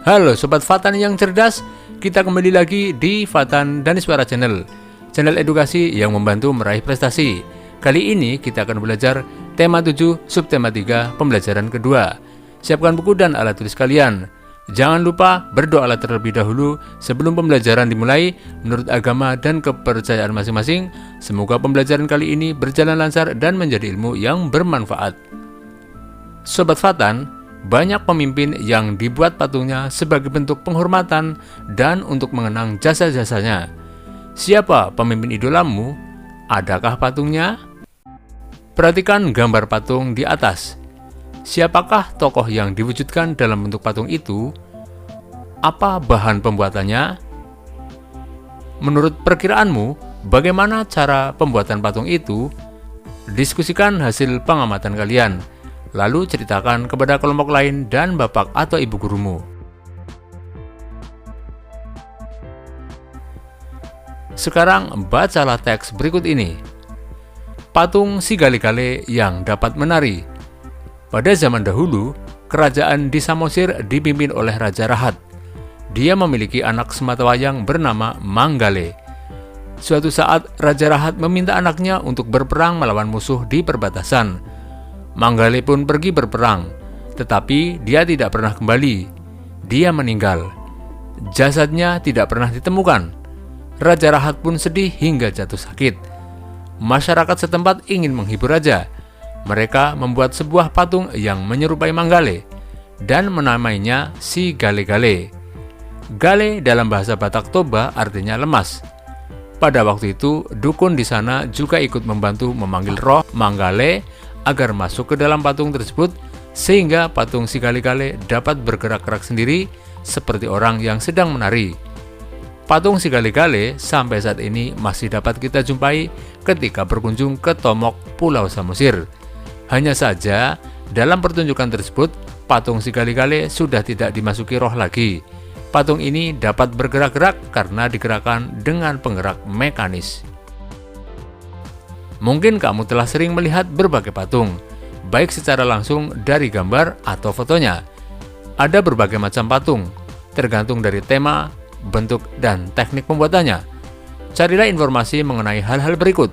Halo Sobat Fatan yang cerdas, kita kembali lagi di Fatan Daniswara Channel, channel edukasi yang membantu meraih prestasi. Kali ini kita akan belajar tema 7, subtema 3, pembelajaran kedua. Siapkan buku dan alat tulis kalian. Jangan lupa berdoalah terlebih dahulu sebelum pembelajaran dimulai menurut agama dan kepercayaan masing-masing. Semoga pembelajaran kali ini berjalan lancar dan menjadi ilmu yang bermanfaat. Sobat Fatan, banyak pemimpin yang dibuat patungnya sebagai bentuk penghormatan dan untuk mengenang jasa-jasanya. Siapa pemimpin idolamu? Adakah patungnya? Perhatikan gambar patung di atas. Siapakah tokoh yang diwujudkan dalam bentuk patung itu? Apa bahan pembuatannya? Menurut perkiraanmu, bagaimana cara pembuatan patung itu? Diskusikan hasil pengamatan kalian. Lalu ceritakan kepada kelompok lain dan bapak atau ibu gurumu. Sekarang bacalah teks berikut ini. Patung si Gale-Gale yang dapat menari. Pada zaman dahulu, kerajaan di Samosir dipimpin oleh Raja Rahat. Dia memiliki anak sematawayang bernama Manggale. Suatu saat, Raja Rahat meminta anaknya untuk berperang melawan musuh di perbatasan. Manggale pun pergi berperang, tetapi dia tidak pernah kembali. Dia meninggal. Jasadnya tidak pernah ditemukan. Raja Rahat pun sedih hingga jatuh sakit. Masyarakat setempat ingin menghibur raja. Mereka membuat sebuah patung yang menyerupai Manggale dan menamainya si Gale-Gale. Gale dalam bahasa Batak Toba artinya lemas. Pada waktu itu, dukun di sana juga ikut membantu memanggil roh Manggale agar masuk ke dalam patung tersebut sehingga patung si Gale-Gale dapat bergerak-gerak sendiri seperti orang yang sedang menari. Patung si Gale-Gale sampai saat ini masih dapat kita jumpai ketika berkunjung ke Tomok, Pulau Samosir. Hanya saja, dalam pertunjukan tersebut, patung si Gale-Gale sudah tidak dimasuki roh lagi. Patung ini dapat bergerak-gerak karena digerakkan dengan penggerak mekanis. Mungkin kamu telah sering melihat berbagai patung, baik secara langsung dari gambar atau fotonya. Ada berbagai macam patung, tergantung dari tema, bentuk, dan teknik pembuatannya. Carilah informasi mengenai hal-hal berikut.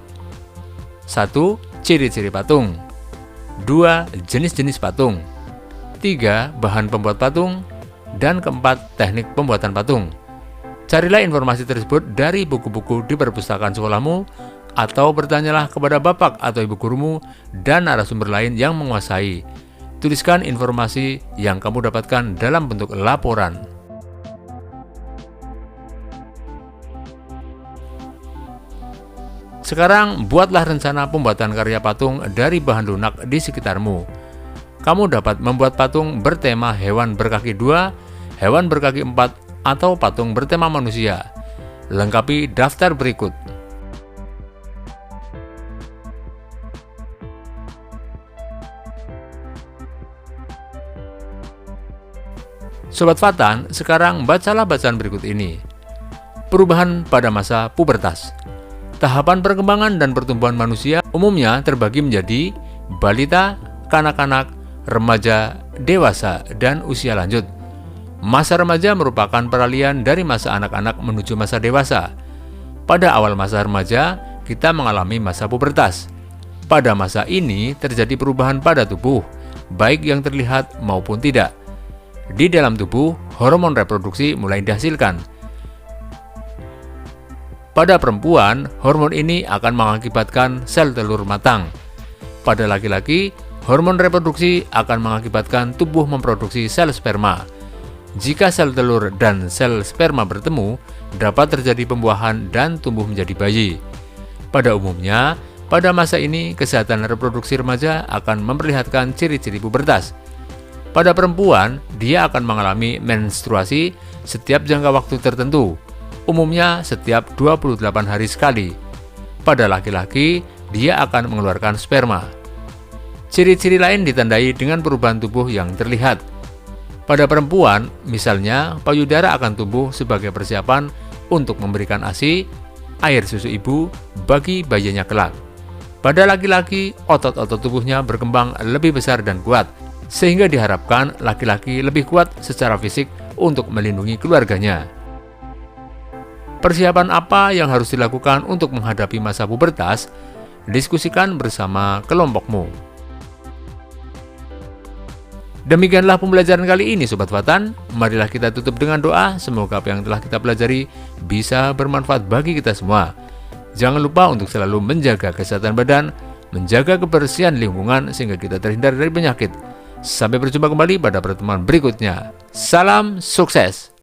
1. Ciri-ciri patung. 2. Jenis-jenis patung. 3. Bahan pembuat patung. Dan keempat, teknik pembuatan patung. Carilah informasi tersebut dari buku-buku di perpustakaan sekolahmu, atau bertanyalah kepada bapak atau ibu gurumu dan narasumber lain yang menguasai. Tuliskan informasi yang kamu dapatkan dalam bentuk laporan. Sekarang, buatlah rencana pembuatan karya patung dari bahan lunak di sekitarmu. Kamu dapat membuat patung bertema hewan berkaki 2, hewan berkaki 4, atau patung bertema manusia. Lengkapi daftar berikut. Sobat Fatan, sekarang bacalah bacaan berikut ini. Perubahan pada masa pubertas. Tahapan perkembangan dan pertumbuhan manusia umumnya terbagi menjadi balita, kanak-kanak, remaja, dewasa, dan usia lanjut. Masa remaja merupakan peralihan dari masa anak-anak menuju masa dewasa. Pada awal masa remaja, kita mengalami masa pubertas. Pada masa ini terjadi perubahan pada tubuh, baik yang terlihat maupun tidak. Di dalam tubuh, hormon reproduksi mulai dihasilkan. Pada perempuan, hormon ini akan mengakibatkan sel telur matang. Pada laki-laki, hormon reproduksi akan mengakibatkan tubuh memproduksi sel sperma. Jika sel telur dan sel sperma bertemu, dapat terjadi pembuahan dan tumbuh menjadi bayi. Pada umumnya, pada masa ini, kesehatan reproduksi remaja akan memperlihatkan ciri-ciri pubertas. Pada perempuan, dia akan mengalami menstruasi setiap jangka waktu tertentu, umumnya setiap 28 hari sekali. Pada laki-laki, dia akan mengeluarkan sperma. Ciri-ciri lain ditandai dengan perubahan tubuh yang terlihat. Pada perempuan, misalnya, payudara akan tumbuh sebagai persiapan untuk memberikan ASI, air susu ibu, bagi bayinya kelak. Pada laki-laki, otot-otot tubuhnya berkembang lebih besar dan kuat, sehingga diharapkan laki-laki lebih kuat secara fisik untuk melindungi keluarganya. Persiapan apa yang harus dilakukan untuk menghadapi masa pubertas? Diskusikan bersama kelompokmu. Demikianlah pembelajaran kali ini Sobat Fatan. Marilah kita tutup dengan doa. Semoga apa yang telah kita pelajari bisa bermanfaat bagi kita semua. Jangan lupa untuk selalu menjaga kesehatan badan, menjaga kebersihan lingkungan sehingga kita terhindar dari penyakit. Sampai berjumpa kembali pada pertemuan berikutnya. Salam sukses!